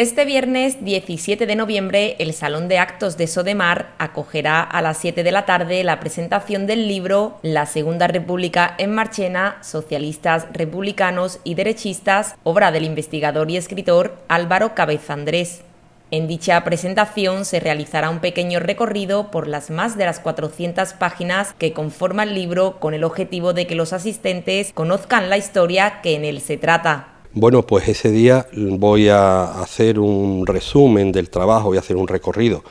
Este viernes 17 de noviembre, el Salón de Actos de Sodemar acogerá a las 7 de la tarde la presentación del libro La Segunda República en Marchena, socialistas, republicanos y derechistas, obra del investigador y escritor Álvaro Cabeza Andrés. En dicha presentación se realizará un pequeño recorrido por las más de las 400 páginas que conforman el libro, con el objetivo de que los asistentes conozcan la historia que en él se trata. Bueno, pues ese día voy a hacer un resumen del trabajo, voy a hacer un recorrido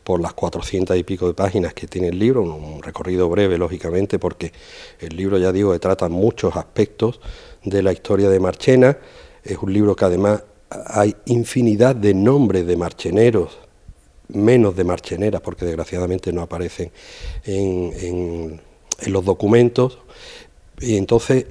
por las 400 y pico de páginas que tiene el libro, un recorrido breve, lógicamente, porque el libro, ya digo, que trata muchos aspectos de la historia de Marchena. Es un libro que además hay infinidad de nombres de marcheneros, menos de marcheneras, porque desgraciadamente no aparecen en los documentos. Y entonces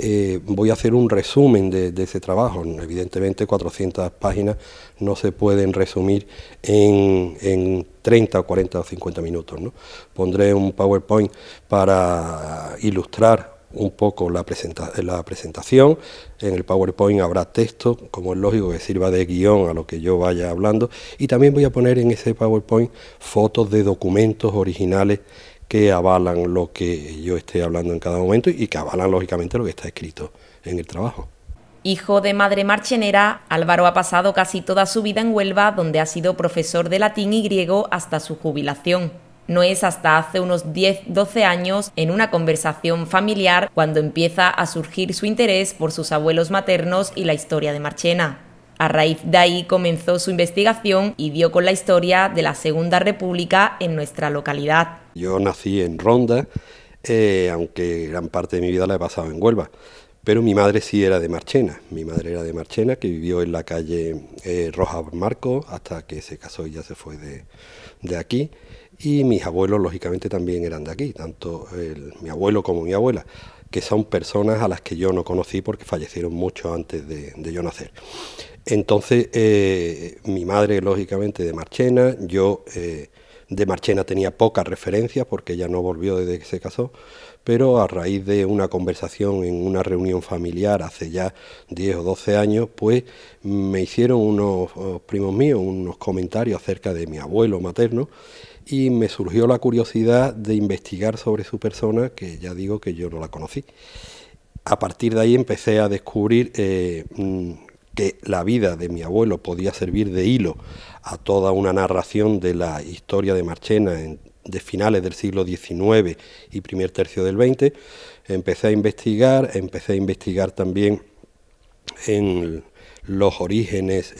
voy a hacer un resumen de ese trabajo. Evidentemente 400 páginas no se pueden resumir en 30, 40 o 50 minutos, ¿no? Pondré un PowerPoint para ilustrar un poco la presentación. En el PowerPoint habrá texto, como es lógico, que sirva de guión a lo que yo vaya hablando, y también voy a poner en ese PowerPoint fotos de documentos originales que avalan lo que yo esté hablando en cada momento y que avalan lógicamente lo que está escrito en el trabajo. Hijo de madre marchenera, Álvaro ha pasado casi toda su vida en Huelva, donde ha sido profesor de latín y griego hasta su jubilación. No es hasta hace unos 10-12 años, en una conversación familiar, cuando empieza a surgir su interés por sus abuelos maternos y la historia de Marchena. A raíz de ahí comenzó su investigación y dio con la historia de la Segunda República en nuestra localidad. Yo nací en Ronda, aunque gran parte de mi vida la he pasado en Huelva, pero mi madre sí era de Marchena. Mi madre era de Marchena, que vivió en la calle Rojas Marcos hasta que se casó y ya se fue de aquí. Y mis abuelos, lógicamente, también eran de aquí, tanto mi abuelo como mi abuela, que son personas a las que yo no conocí porque fallecieron mucho antes de yo nacer. Entonces, mi madre, lógicamente, de Marchena, yo de Marchena tenía pocas referencias porque ella no volvió desde que se casó, pero a raíz de una conversación en una reunión familiar hace ya 10 o 12 años, pues me hicieron unos primos míos unos comentarios acerca de mi abuelo materno, y me surgió la curiosidad de investigar sobre su persona, que ya digo que yo no la conocí. A partir de ahí empecé a descubrir que la vida de mi abuelo podía servir de hilo a toda una narración de la historia de Marchena de finales del siglo XIX y primer tercio del XX. Empecé a investigar también en los orígenes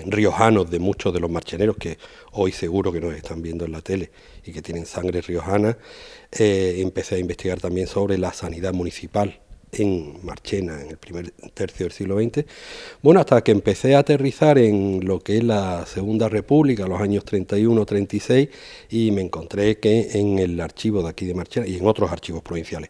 riojanos de muchos de los marcheneros que hoy seguro que nos están viendo en la tele y que tienen sangre riojana. Empecé a investigar también sobre la sanidad municipal en Marchena en el primer tercio del siglo XX. Bueno, hasta que empecé a aterrizar en lo que es la Segunda República, los años 31-36, y me encontré que en el archivo de aquí de Marchena y en otros archivos provinciales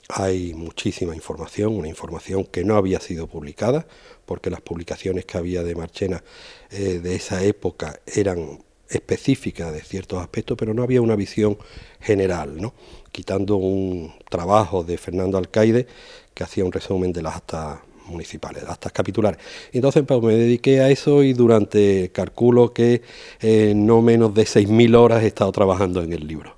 hay muchísima información, una información que no había sido publicada, porque las publicaciones que había de Marchena de esa época eran específicas de ciertos aspectos, pero no había una visión general, ¿no? Quitando un trabajo de Fernando Alcaide, que hacía un resumen de las actas municipales, las actas capitulares. Entonces pues, me dediqué a eso y durante, calculo que no menos de 6.000 horas he estado trabajando en el libro.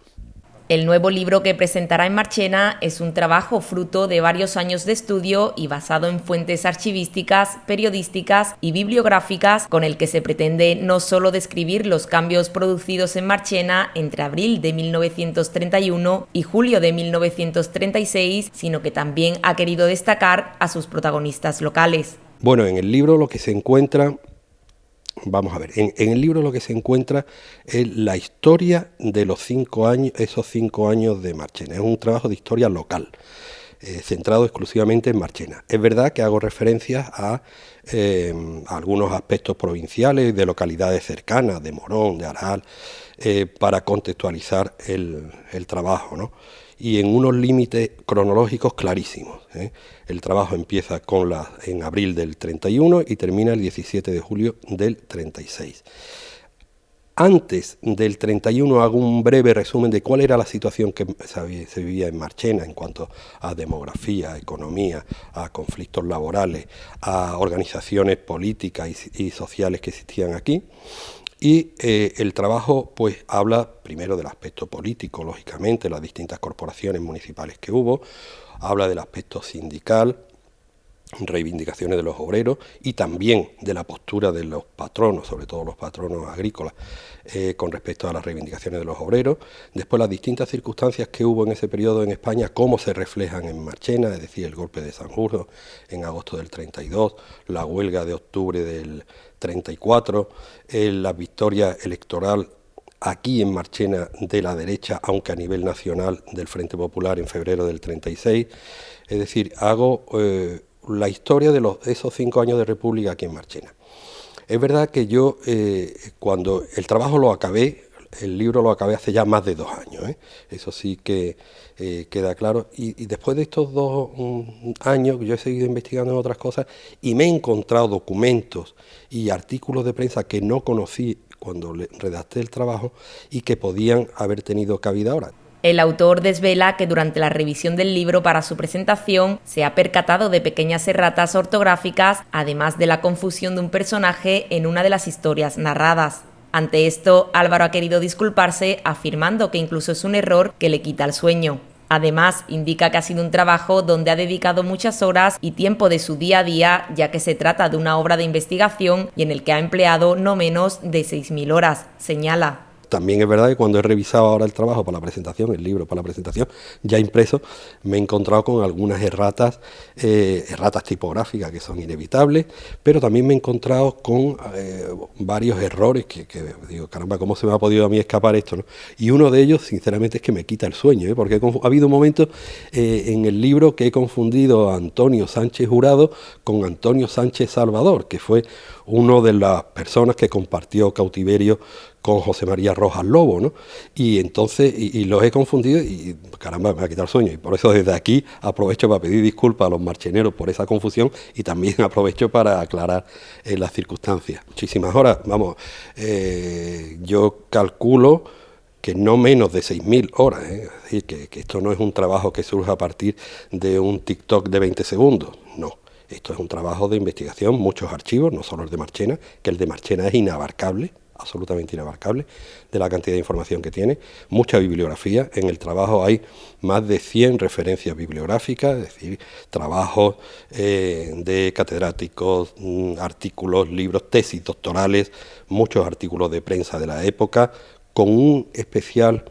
El nuevo libro que presentará en Marchena es un trabajo fruto de varios años de estudio y basado en fuentes archivísticas, periodísticas y bibliográficas, con el que se pretende no solo describir los cambios producidos en Marchena entre abril de 1931 y julio de 1936, sino que también ha querido destacar a sus protagonistas locales. Bueno, en el libro lo que se encuentra... Vamos a ver, en el libro lo que se encuentra es la historia de los 5 años, esos 5 años de Marchena. Es un trabajo de historia local, centrado exclusivamente en Marchena. Es verdad que hago referencias a algunos aspectos provinciales de localidades cercanas, de Morón, de Aral, para contextualizar el trabajo, ¿no? Y en unos límites cronológicos clarísimos, ¿eh? El trabajo empieza en abril del 31 y termina el 17 de julio del 36. Antes del 31 hago un breve resumen de cuál era la situación que se vivía en Marchena en cuanto a demografía, a economía, a conflictos laborales, a organizaciones políticas y sociales que existían aquí. Y el trabajo pues habla primero del aspecto político, lógicamente, las distintas corporaciones municipales que hubo, habla del aspecto sindical, reivindicaciones de los obreros y también de la postura de los patronos, sobre todo los patronos agrícolas, con respecto a las reivindicaciones de los obreros. Después las distintas circunstancias que hubo en ese periodo en España, cómo se reflejan en Marchena, es decir, el golpe de Sanjurjo en agosto del 32, la huelga de octubre del 34, la victoria electoral aquí en Marchena de la derecha, aunque a nivel nacional del Frente Popular en febrero del 36. Es decir, hago la historia de esos 5 años de República aquí en Marchena. Es verdad que yo, cuando el trabajo lo acabé, el libro lo acabé hace ya más de 2 años, eso sí que queda claro, y después de estos 2 años yo he seguido investigando en otras cosas y me he encontrado documentos y artículos de prensa que no conocí cuando redacté el trabajo y que podían haber tenido cabida ahora. El autor desvela que durante la revisión del libro para su presentación se ha percatado de pequeñas erratas ortográficas, además de la confusión de un personaje en una de las historias narradas. Ante esto, Álvaro ha querido disculparse, afirmando que incluso es un error que le quita el sueño. Además, indica que ha sido un trabajo donde ha dedicado muchas horas y tiempo de su día a día, ya que se trata de una obra de investigación y en el que ha empleado no menos de 6.000 horas, señala. También es verdad que cuando he revisado ahora el trabajo para la presentación, el libro para la presentación, ya impreso, me he encontrado con algunas erratas tipográficas que son inevitables, pero también me he encontrado con varios errores que digo, caramba, ¿cómo se me ha podido a mí escapar esto, ¿no? Y uno de ellos, sinceramente, es que me quita el sueño, porque ha habido momentos en el libro que he confundido a Antonio Sánchez Jurado con Antonio Sánchez Salvador, que fue uno de las personas que compartió cautiverio con José María Rojas Lobo, ¿no? Y entonces, y los he confundido y caramba, me ha quitado el sueño. Y por eso desde aquí aprovecho para pedir disculpas a los marcheneros por esa confusión y también aprovecho para aclarar las circunstancias. Muchísimas horas, vamos, yo calculo que no menos de 6.000 horas, es decir, que esto no es un trabajo que surja a partir de un TikTok de 20 segundos, no. Esto es un trabajo de investigación, muchos archivos, no solo el de Marchena, que el de Marchena es inabarcable, absolutamente inabarcable, de la cantidad de información que tiene, mucha bibliografía. En el trabajo hay más de 100 referencias bibliográficas, es decir, trabajos de catedráticos, artículos, libros, tesis doctorales, muchos artículos de prensa de la época, con un especial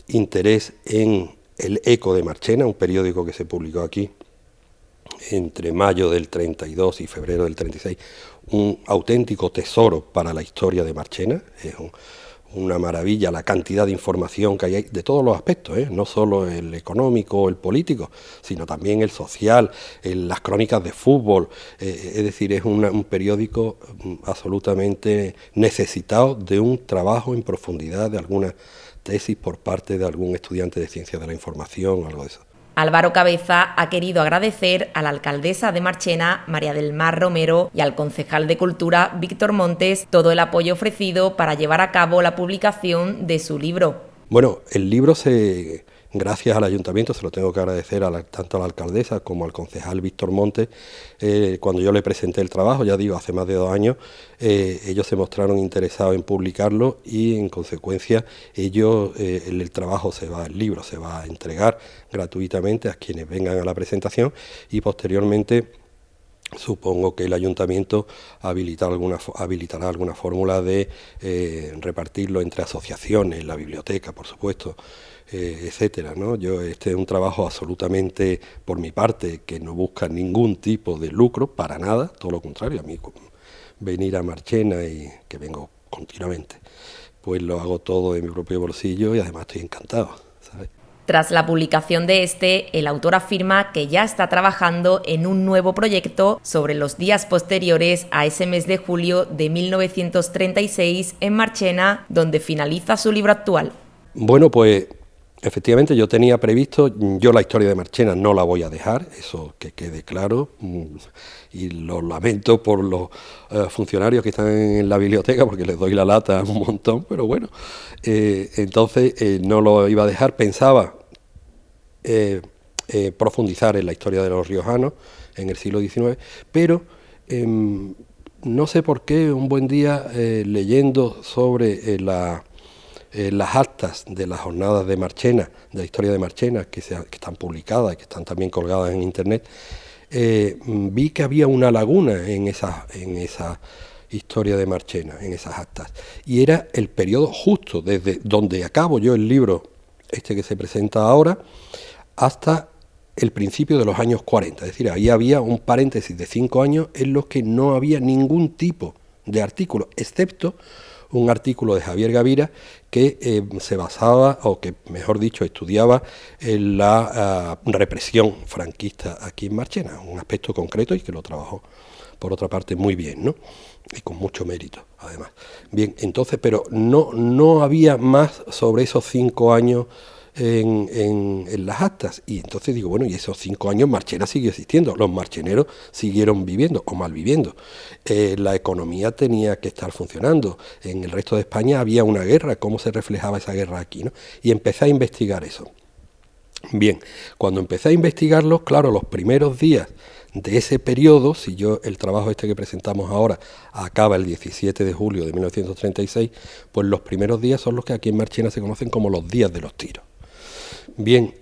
interés en El Eco de Marchena, un periódico que se publicó aquí entre mayo del 32 y febrero del 36, un auténtico tesoro para la historia de Marchena. Es una maravilla la cantidad de información que hay de todos los aspectos, no solo el económico o el político, sino también el social, las crónicas de fútbol. Es decir, es un periódico absolutamente necesitado de un trabajo en profundidad, de alguna tesis por parte de algún estudiante de ciencias de la información o algo de eso. Álvaro Cabeza ha querido agradecer a la alcaldesa de Marchena, María del Mar Romero, y al concejal de Cultura, Víctor Montes, todo el apoyo ofrecido para llevar a cabo la publicación de su libro. Bueno, el libro gracias al ayuntamiento, se lo tengo que agradecer tanto a la alcaldesa como al concejal Víctor Montes. Cuando yo le presenté el trabajo, ya digo, hace más de 2 años, ellos se mostraron interesados en publicarlo y en consecuencia el libro se va a entregar gratuitamente a quienes vengan a la presentación y posteriormente supongo que el ayuntamiento habilitará alguna fórmula de repartirlo entre asociaciones, la biblioteca, por supuesto, etcétera, ¿no? Este es un trabajo absolutamente, por mi parte, que no busca ningún tipo de lucro, para nada, todo lo contrario. A mí venir a Marchena, y que vengo continuamente, pues lo hago todo de mi propio bolsillo y además estoy encantado, ¿sabes? Tras la publicación de el autor afirma que ya está trabajando en un nuevo proyecto sobre los días posteriores a ese mes de julio de 1936 en Marchena, donde finaliza su libro actual. Bueno, pues efectivamente yo tenía previsto, yo la historia de Marchena no la voy a dejar, eso que quede claro, y lo lamento por los funcionarios que están en la biblioteca porque les doy la lata un montón, pero bueno, entonces no lo iba a dejar, pensaba profundizar en la historia de los riojanos en el siglo XIX, pero no sé por qué un buen día leyendo sobre las actas de las jornadas de Marchena, de la historia de Marchena, que están publicadas y que están también colgadas en internet, vi que había una laguna en esa historia de Marchena, en esas actas, y era el periodo justo desde donde acabo yo el libro este que se presenta ahora hasta el principio de los años 40, es decir, ahí había un paréntesis de 5 años en los que no había ningún tipo de artículo, excepto un artículo de Javier Gavira que se basaba, o que mejor dicho estudiaba en la represión franquista aquí en Marchena, un aspecto concreto y que lo trabajó por otra parte muy bien, ¿no? Y con mucho mérito además. Bien, entonces, pero no había más sobre esos 5 años en las actas, y entonces digo, bueno, y esos 5 años Marchena siguió existiendo, los marcheneros siguieron viviendo o mal viviendo, la economía tenía que estar funcionando, en el resto de España había una guerra, ¿cómo se reflejaba esa guerra aquí, ¿no? Y empecé a investigar eso. Bien, cuando empecé a investigarlo, claro, los primeros días de ese periodo, si yo el trabajo este que presentamos ahora acaba el 17 de julio de 1936, pues los primeros días son los que aquí en Marchena se conocen como los días de los tiros. Bien,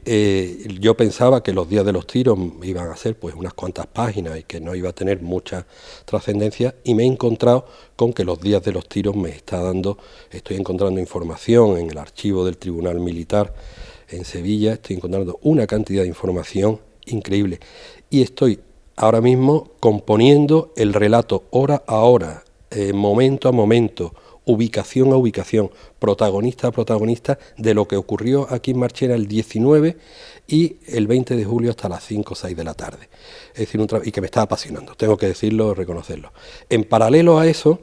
yo pensaba que los días de los tiros iban a ser pues unas cuantas páginas y que no iba a tener mucha trascendencia, y me he encontrado con que los días de los tiros estoy encontrando información en el archivo del Tribunal Militar en Sevilla, estoy encontrando una cantidad de información increíble, y estoy ahora mismo componiendo el relato hora a hora, momento a momento, ubicación a ubicación, protagonista a protagonista, de lo que ocurrió aquí en Marchena el 19 y el 20 de julio hasta las 5 o 6 de la tarde. Es decir, y que me está apasionando, tengo que decirlo, reconocerlo. En paralelo a eso,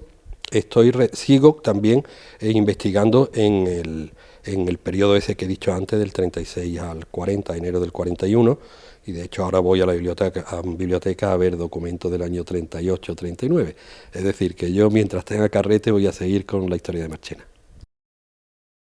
sigo también investigando en el periodo ese que he dicho antes, del 36 al 40, enero del 41, y de hecho ahora voy a la biblioteca a ver documentos del año 38-39. Es decir, que yo mientras tenga carrete voy a seguir con la historia de Marchena.